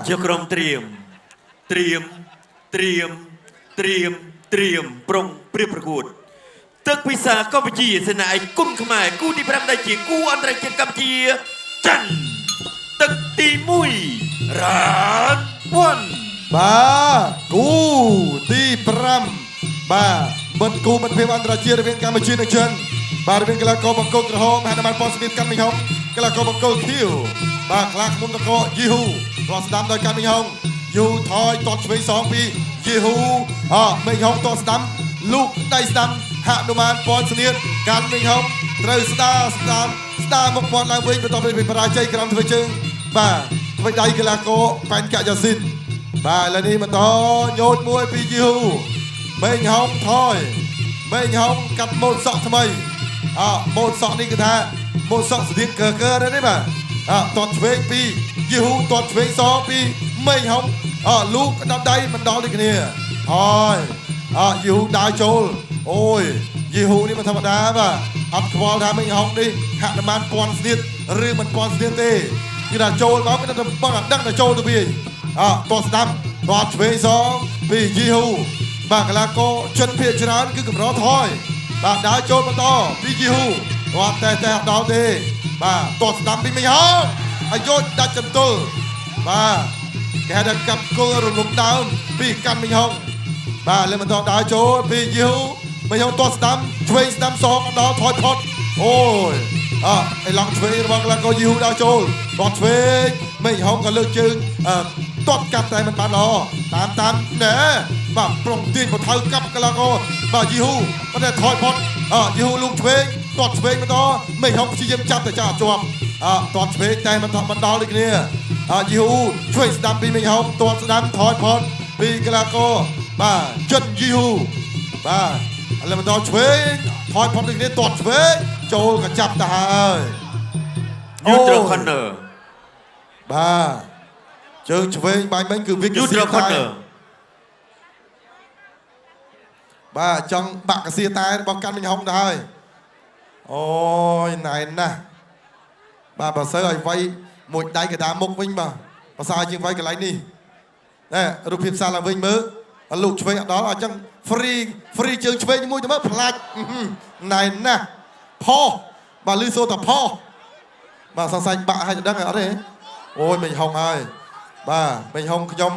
ជាក្រុមត្រៀមប្រុងព្រៀបប្រកួតទឹកពិសាកម្ពុជាសេនាឯកគុណខ្មែរគូទី5ដែលជាគូអន្តរជាតិកម្ពុជាចិនទឹកទី1រ៉ានវ៉ាន់គូទី5មិនគូមិត្តភាពអន្តរជាតិរវាងកម្ពុជានិងចិនរវាងកីឡាករបង្គោលក្រហមហនុមានប៉ុនស្មៀតកាន់មីហុងកីឡាករបង្គោលខៀវខ្លាឃ្មុំតកយីហ៊ូរាល់ស្ដាំដោយកាន់មីហុងយូថយតតឆ្វេងសងពីយីហ៊ូមីហុងតស្ដាំលូកដៃស្ដាំហនុមានប៉ុនស្មៀតកាន់មីហុងត្រូវស្ដារមុខមាត់ឡើងវិញបន្ទាប់ពីបរាជ័យក្រោមធ្វើជើងធ្វើដៃកីឡាករប៉ែនកយ៉ាស៊ីនឥឡូវនេះបន្តញោចមួយពីយីហ៊ូមីហុងថយមីហុងកាត់ម៉ូតសក់ថ្មីម៉ូតសក់នេះគឺថាម៉ូតសក់ស្តៀងកើនេះតតឆ្វេងពីយីហ៊ូតតឆ្វេងសពីមីហុងលូកដល់ដៃមិនដល់ដូចគ្នាហើយយីហ៊ូដើរចូលអូយយីហ៊ូនេះមិនធម្មតាអត់ខ្វល់ថាមីហុងនេះហាក់តែបានពាន់ស្នៀតឬមិនពាន់ស្នៀតទេគឺថាចូលមកគឺតែបឹងដឹងតែចូលទៅវាតស្ដាំតឆ្វេងសពីយីហ៊ូកីឡាករចិនភាគច្រើនគឺកម្រថយដើរចូលបន្តពីយីហ៊ូគាត់តែអត់ដល់ទេតស្ដាំពីមីហុងហើយយកដាច់ចន្ទុលគេហៅថាកាប់គល់រលំដើមពីកាន់មីហុងលើបន្តដើរចូលពីយីហ៊ូមីហុងតស្ដាំឆ្វេងស្ដាំសងដល់ថយផុតអូយឯឡង់ឆ្វេងរបស់កីឡាករយីហ៊ូដើរចូលតឆ្វេងមីហុងក៏លើកជើងតតកាប់តែមិនបានល្អតាមណែប្រុងទាញក៏ថៅកាប់កីឡាករយីហ៊ូប៉ុន្តែថយផុតយីហ៊ូលូកឆ្វេងតឆ្វេងបន្តមីហុងព្យាយាមចាប់តែជាប់តឆ្វេងតែមិនដល់ដូចគ្នាយីហ៊ូឆ្វេងស្ដាំពីមីហុងតស្ដាំថយផុតពីកីឡាករចិនយីហ៊ូឥឡូវបន្តឆ្វេងថយផុតដូចគ្នាតឆ្វេងចូលក៏ចាប់ទៅហើយយូត្រខននើជើងឆ្វេងបាញ់មិញគឺវិកសៀតែចង់បាក់កសៀតែរបស់កាន់មីហុងទៅហើយអូយណែនណាស់បើសើឲ្យវាយមួយដៃកដាមុខវិញបើសើជាងវាយកន្លែងនេះរូបភាពសាឡើងវិញមើលលោកឆ្វេងអត់ដល់អញ្ចឹង free ជើងឆ្វេងមួយទៅមើលផ្លាច់ណែនណាស់ផោលឺសូតាផោសង្ស័យបាក់ឲ្យទៅដឹងអត់ទេអូយមីហុងហើយមីហុងខ្ញុំ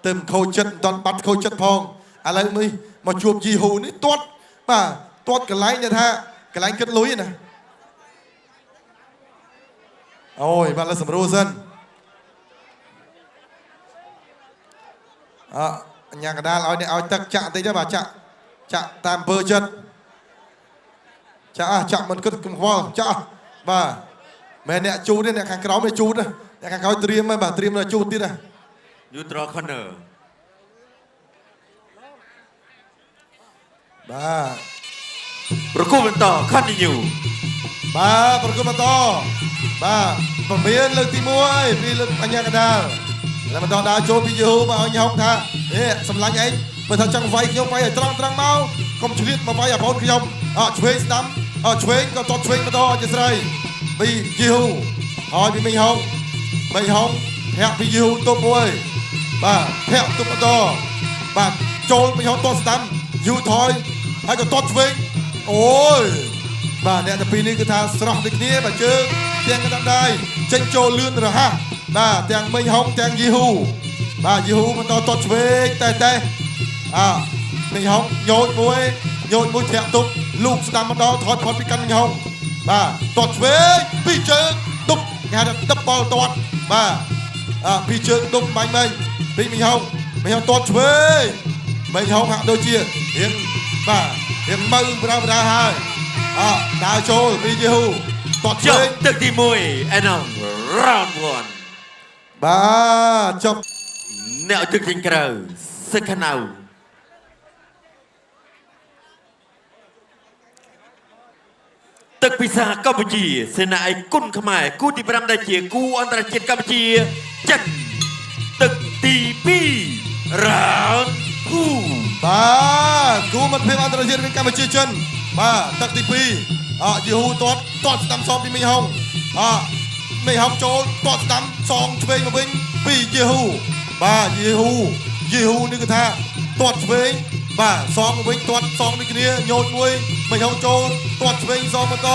ទៅខូចចិត្តមិនទាន់បាត់ខូចចិត្តផងឥឡូវនេះមកជួបយីហ៊ូនេះទាត់កន្លែងដែលថាកន្លែងគិតលុយណាអូយលើសម្រួលសិនអញ្ញាកដាលឲ្យទឹកចាក់បន្តិចទៅចាក់តាមអំពើចិត្តចាក់មិនគិតកង្វល់ចាក់មែនអ្នកជូតទេអ្នកខាងក្រោមនេះជូតអ្នកខាងក្រោយត្រៀមហើយត្រៀមនៅជូតទៀតយូត្រខននើប្រគំបន្ត continue ប្រគំបន្តពមៀនលើកទី1ពីលើកអញ្ញាកដាលแล้วបន្តដើរចូលពីយូមកឲ្យញ៉ុងថាសម្លាញ់ឯងបើថាចង់វាយខ្ញុំវាយឲ្យត្រង់មកកុំឆ្លៀតមកវាយអាបូនខ្ញុំឆ្វេងស្ដាំឆ្វេងក៏តតឆ្វេងបន្តជាស្រីពីយូហើយពីមីហុងធាក់ពីយូទប់មួយធាក់ទប់បន្តចូលមីហុងតស្ដាំយូថយហើយក៏តតឆ្វេងអូយអ្នកទាំងពីរនេះគឺថាស្រស់ដូចគ្នាជើងទាំងកណ្ដាលដៃចេញចូលលឿនរហ័សទាំងមីហុងទាំងយីហ៊ូយីហ៊ូបន្តតតឆ្វេងតែមីហុងញោចមួយធាក់ទប់លូកស្ដាំម្ដងថយផុតពីកាន់មីហុងតតឆ្វេងពីជើងទប់គេហៅថាទឹកបលតតពីជើងទប់បាញ់មិញពីមីហុងតតឆ្វេងមីហុងហាក់ដូចជារៀងមើលប្រដៅហើយដើរចូលពីយីហ៊ូតតឆ្វេងទឹកទី1 and round 1ចប់អ្នកទឹកចេញក្រៅសិក្ខាណៅទឹកពិសាកម្ពុជាសេនាឯកគុណខ្មែរគូទី5ដែលជាគូអន្តរជាតិកម្ពុជាចិនទឹកទី2រ៉ានគូគូមិត្តភាពអន្តរជាតិកម្ពុជាចិនទឹកទី2យីហ៊ូតស្ដាំសងពីមីហុង មេហុងចូលតតស្ដាំសងឆ្វេងមកវិញ ពីយេហ៊ូបាទយេហ៊ូនេះគឺថាទាត់ឆ្វេងបាទសងវិញទាត់សងដូចគ្នាញោចមួយមិញហងចូលទាត់ឆ្វេងសងបន្ត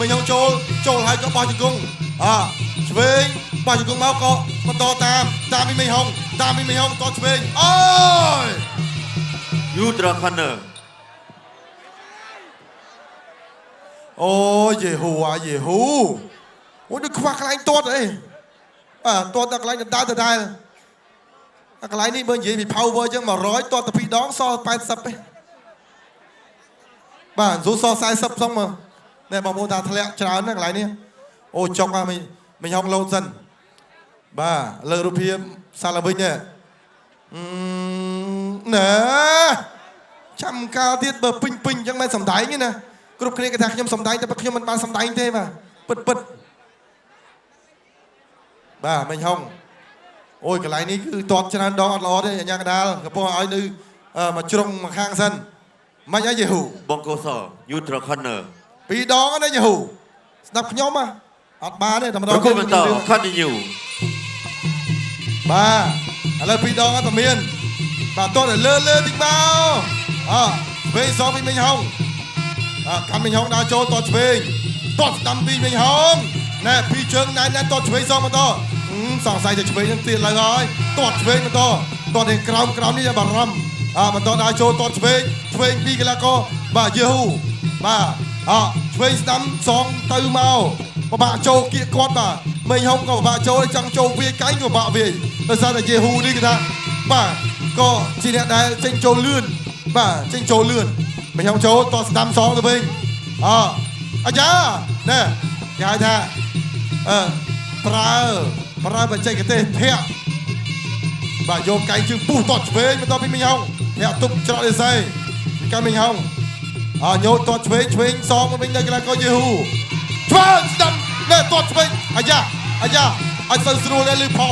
មិញហងចូលហើយក៏បោះជង្គង់ឆ្វេងបោះជង្គង់មកក៏បន្តតាមពីមិញហងទាត់ឆ្វេងអូយ Ultra Corner អូយេហ៊ូអូយដូចខ្វះកន្លែងទាត់អីទាត់ដល់កន្លែងដដែលកន្លែងនេះបើនិយាយពី power ចឹង100ទាត់តែ2ដងសល់80ទេបាទស៊ូសល់40ផងមកណែបងប្អូនថាធ្លាក់ច្រើនណាកន្លែងនេះអូចុកមិញហងលោតសិនបាទលើរូបភាពសាឡាវិញណែចាំកាលទៀតបើពេញចឹងមិនសំដែងទេណាគ្រប់គ្នាគេថាខ្ញុំសំដែងតែខ្ញុំមិនបានសំដែងទេបាទពិតបាទមិញហងអូយកន្លែងនេះគឺទាត់ច្រើនដងអត់ល្អទេអញ្ញាកដាលកំពុងឲ្យនៅមកជ្រុងមកខាងសិនមិនអីយេហ៊ូ Bongo So Ultra Corner 2ដងណាយេហ៊ូស្ដាប់ខ្ញុំអត់បានទេតែម្ដង ប្រគល់បន្ត Continue បាទឥឡូវ2ដងអត់តែមានបាទទាត់ឲ្យលើតិចមកវិញសងពីមិញហងកាន់មិញហងដើរចូលទាត់ឆ្វេងទាត់ស្ដាំពីមិញហងណែពីជើងណែទាត់ឆ្វេងសងបន្តសង្ស័យតែឆ្វេងនឹងទៀតឡើងហើយទាត់ឆ្វេងបន្តទាត់ឯក្រោមនេះបារម្ភបន្តដើរចូលទាត់ឆ្វេងពីកីឡាករបាទយេហ៊ូបាទឆ្វេងស្ដាំសងទៅមកបបាក់ចូលគៀកគាត់បាទមិញហុងក៏បបាក់ចូលចង់ចូលវាកាញ់ក៏បបាក់វាដោយសារតែយេហ៊ូនេះគេថាបាទក៏ជាអ្នកដែលចេញចូលលឿនមិញហុងចូលតស្ដាំសងទៅវិញអាយ៉ាណែគេហៅថាប្រើបច្ចេកទេសធាក់បាទយកកែងជើងពុះតឆ្វេងបន្តពីមិញហងធាក់ទប់ច្រកលេសេពីមិញហងញោតតឆ្វេងសងមកវិញនៅកីឡាករយេហ៊ូឆ្វេងស្ដាំណែតឆ្វេងអាយ៉ាអត់សូវស្រួលទេលឺផឥ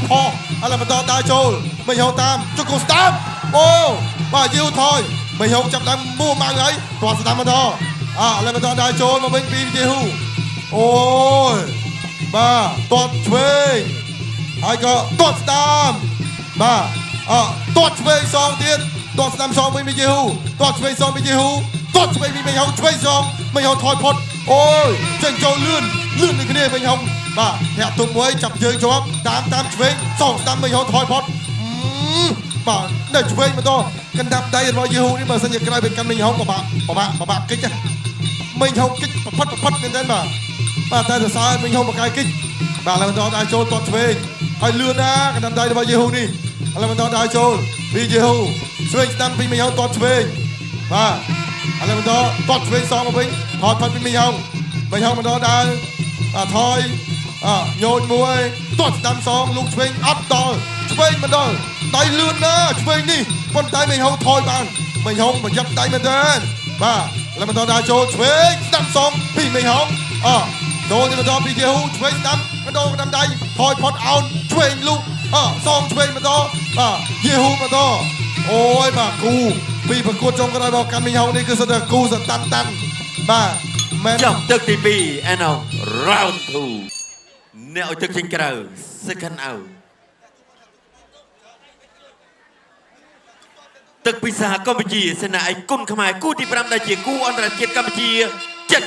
ឡូវបន្តដើរចូលមិញហងតាមជង្គង់ស្ដាំអូបាទយេហ៊ូថយមិញហងចាប់ដើមមួម៉ៅហើយតស្ដាំបន្តឥឡូវបន្តដើរចូលមកវិញពីយេហ៊ូអូយបាទតឆ្វេងហើយក៏តស្ដាំបាទតឆ្វេងសងទៀតតស្ដាំសងវិញពីយេហ៊ូតឆ្វេងសងពីយេហ៊ូតឆ្វេងពីមិញហងឆ្វេងសងមិញហងថយផុតអូយចេញចូលលឿនដូចគ្នាមិញហងបាទធាក់ទុំមួយចាប់យើងជាប់តាមឆ្វេងសងស្ដាំមិញហងថយផុតបាទនៅឆ្វេងបន្តកណ្ដាប់ដៃរបស់យេហ៊ូនេះបើសិនជាក្រោយពីកាន់មិញហងបបាក់កិច្ចមិញហងកិច្ចផុតមែនទេបាទតែសរសើរមិញហងបកាយកិច្ចបាទឥឡូវបន្តដើរចូលទាត់ឆ្វេងហើយលឿនណាកណ្ដាប់ដៃរបស់យេហ៊ូនេះឥឡូវបន្តដើរចូលពីយេហ៊ូឆ្វេងស្ដាំពីមិញហងទាត់ឆ្វេងបាទឥឡូវបន្តទាត់ឆ្វេងសងមកវិញថតផុតពីមិញហងបន្តដើរថយញោចមួយទាត់ស្ដាំសងលោកឆ្វេងអត់ដល់ឆ្វេងមិនដល់ដៃលឿនណាឆ្វេងនេះប៉ុន្តែមិញហងថយបានមិញហងប្រយ័ត្នដៃមែនទេបាទឥឡូវបន្តដើរចូលឆ្វេងស្ដាំសងពីមិញហងចូលទៅបន្តពីយេហ៊ូឆ្វេងស្ដាំបន្តកណ្ដាំដៃថយផុតអោនឆ្វេងលូកសងឆ្វេងបន្តយេហ៊ូបន្តអូយបាទគូពីប្រកួតចុងក្រោយរបស់កាន់មិញហងនេះគឺសិតតែគូសតាន់បាទមែនចប់ទឹកទី2 and now round 2អ្នកឲ្យទឹកចេញក្រៅ second out ទឹកពីសហកម្ពុជាសេនាឯកគុណខ្មែរគូទី5ដែលជាគូអន្តរជាតិកម្ពុជាចិន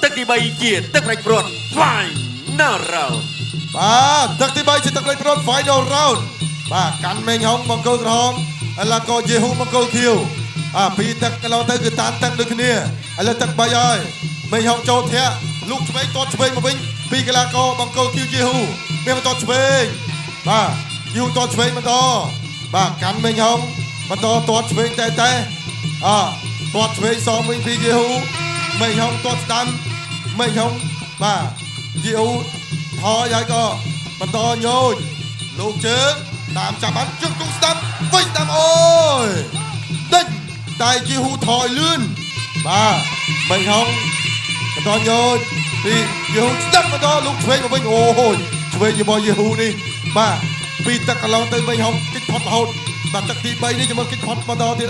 ទឹកទី3ជាទឹកប្រាច់ព្រាត់ final round បាទទឹកទី3ជាទឹកប្រាច់ព្រាត់ final round បាទកាន់មេងហុងបង្គោលក្រហមឥឡូវក៏យេហ៊ូបង្គោលខៀវពីទឹកកន្លងទៅគឺតានទឹកដូចគ្នាឥឡូវទឹក3ហើយមេងហុងចូលធាក់លូកឆ្វេងទាត់ឆ្វេងមកវិញពីកីឡាករបង្គោលខៀវយេហ៊ូមានបន្តឆ្វេងបាទយេហ៊ូទាត់ឆ្វេងបន្តបាទកាន់មេងហុងបន្តទាត់ឆ្វេងតែទាត់ឆ្វេងសងវិញពីយេហ៊ូមេងហុងទាត់ស្ដាំមេងហុងបាទយេហ៊ូថយហើយក៏បន្តញោចលោកជើងតាមចាប់បានជើងគង់ស្ដាំវិញស្ដាំអូយដេញតែយេហ៊ូថយលឿនបាទមេងហុងបន្តញោចពីយេហ៊ូស្ដាំបន្តលោកឆ្វេងមកវិញអូយឆ្វេងរបស់យេហ៊ូនេះបាទពីទឹកកន្លងទៅមេងហុងគិតផុតរហូតបាទទឹកទី3នេះជាមួយគិតផុតបន្តទៀត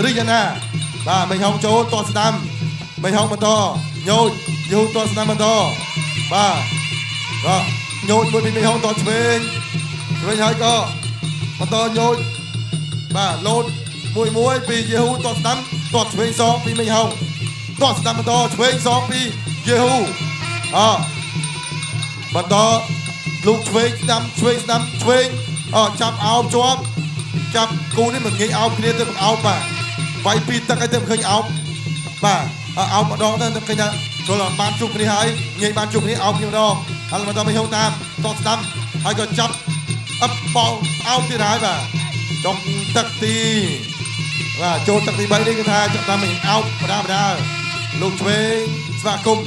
ឬយ៉ាងណាបាទមេងហុងចូលទាត់ស្ដាំមេងហុងបន្តញោចយេហ៊ូទាត់ស្ដាំបន្តបាទញោចមួយពីមេងហុងទាត់ឆ្វេង ឆ្វេងហើយក៏បន្តញូចបាទលោតមួយពីយេហ៊ូតស្ដាំតឆ្វេងសងពីមិញហុងតស្ដាំបន្តឆ្វេងសងពីយេហ៊ូបន្តលោកឆ្វេងស្ដាំឆ្វេងចាប់អោបជាប់ចាប់គូនេះមិនងាយអោបគ្នាទៅមិនអោបបាទវាយពីទឹកឲ្យទៅមិនឃើញអោបបាទអោបម្ដងទៅឃើញថាចូលបានជួបគ្នាហើយងាយបានជួបគ្នាអោបគ្នាម្ដងហើយបន្តមិញហុងតាមតស្ដាំហើយក៏ចាប់អឹបបោអោបទៀតហើយបាទចុងទឹកទីបាទចូលទឹកទី3នេះគឺថាចាប់តាមមិញអោបបដាលោកឆ្វេងស្វាគមន៍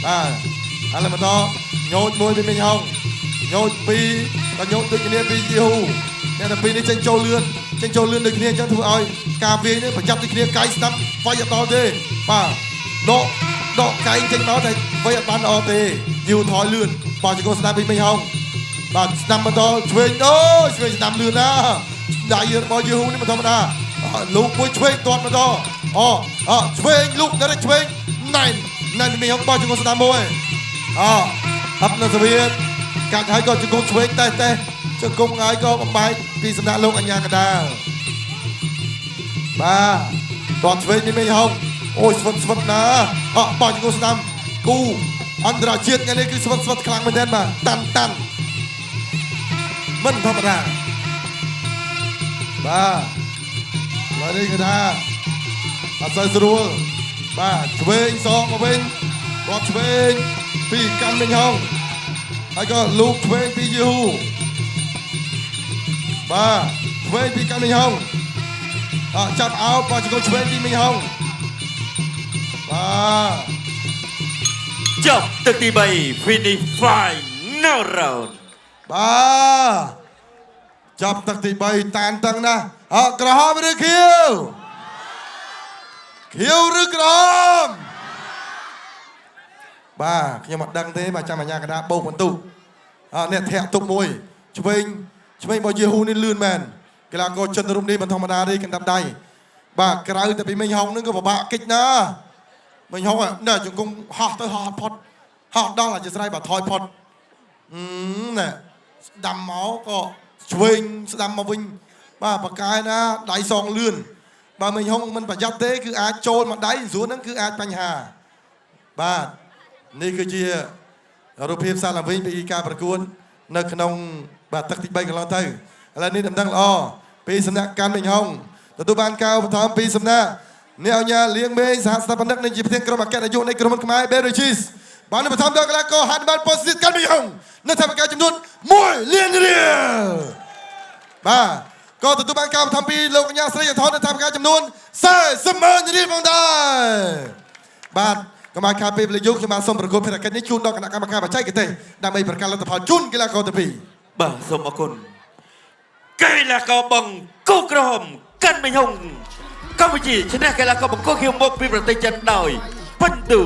បាទហើយបន្តញូចមួយពីមិញហុងញូចពីរក៏ញូចដូចគ្នាពីយេហ៊ូអ្នកតែពីរនេះចេញចូលលឿនដូចគ្នាអញ្ចឹងធ្វើឲ្យការវាយនេះប្រចាំដូចគ្នាកាយស្ដាប់វាយអត់ដល់ទេបាទដកកាយចេញមកតែវាយអត់បានល្អទេយូរថយលឿនបាទជង្គង់ស្ដាប់ពីមិញហុងបាទស្ដាប់មកដល់ឆ្វេងឆ្វេងស្ដាប់លឿនណាដៃរបស់យេហ៊ូនេះមិនធម្មតាលោកមួយឆ្វេងទាត់មកដល់ឆ្វេងលោកនៅឆ្វេងណែនពីមិញហុងបាទជង្គង់ស្ដាប់មួយអត់នៅសវៀតកាច់ហើយក៏ជង្គង់ឆ្វេងតែជង្គង់ហើយក៏បំបែកពីសំណាក់លោកអញ្ញាកដាលបាទតឆ្វេងពីមិញហុងអូយស្វិតណាបោះជង្គង់ស្ដាំគូអន្តរជាតិថ្ងៃនេះគឺស្វិតខ្លាំងមែនទែនបាទតាន់មិនធម្មតាបាទឡើយនេះគឺថាអត់សូវស្រួលបាទឆ្វេងសងមកវិញគាត់ឆ្វេងពីកាន់មិញហុងហើយក៏លោកឆ្វេងពីយេហ៊ូបាទឆ្វេងពីកាន់មិញហុងចាប់អោបបោះជង្គង់ឆ្វេងពីមិញហុងបាទចប់ទឹកទី3 finish final round បាទចាប់ទឹកទី3តានតឹងណាស់ក្រហមឬខៀវឬក្រហមបាទខ្ញុំអត់ដឹងទេបាទចាំអាញាកដាបោកបន្ទុកអ្នកធាក់ទុកមួយឆ្វេងរបស់យេហ៊ូនេះលឿនមែនកីឡាករចិនរុំនេះមិនធម្មតាទេកណ្ដាប់ដៃបាទក្រៅតែពីមិញហុងនឹងក៏ពិបាកកិច្ចណាមិញហុងណាជង្គង់ហោះទៅហោះផុតហោះដល់អាចស្រ័យបាទថយផុតណែស្ដាំមកក៏ឆ្វេងស្ដាំមកវិញបាទបកាយណាដៃសងលឿនបើមិញហុងមិនប្រយ័ត្នទេគឺអាចចូលមកដៃស្រួលហ្នឹងគឺអាចបញ្ហាបាទនេះគឺជារូបភាពសារឡើងវិញពីការប្រកួតនៅក្នុងបាទទឹកទី3កន្លងទៅឥឡូវនេះដំណឹងល្អពីសំណាក់កាន់មិញហុងទទួលបានការឧបត្ថម្ភពីសំណាក់អ្នកអញ្ញាលៀងមេសហស្ថាបនិកនៃជាប្រធានក្រុមអគ្គនាយកនៃក្រុមហ៊ុនខ្មែរ Beverages បានឧបត្ថម្ភដល់កីឡាករហាត់បាល់ប៉ុស្តិ៍កាន់មិញហុងនៅថវិកាចំនួន1លានរៀលបាទក៏ទទួលបានការឧបត្ថម្ភពីលោកកញ្ញាស្រីអធននៅថវិកាចំនួន40,000រៀលផងដែរបាទកុំឲ្យខាតពេលវេលាយូរខ្ញុំបានសូមប្រកួតភារកិច្ចនេះជូនដល់គណៈកម្មការបច្ចេកទេសដើម្បីប្រកាសលទ្ធផលជូនកីឡាករទាំងពីរបាទសូមអរគុណកីឡាករបង្គោលក្រហមកាន់មិញហុងកម្ពុជាឈ្នះកីឡាករបង្គោលខៀវមុខពីប្រទេសចិនដោយពិន្ទុ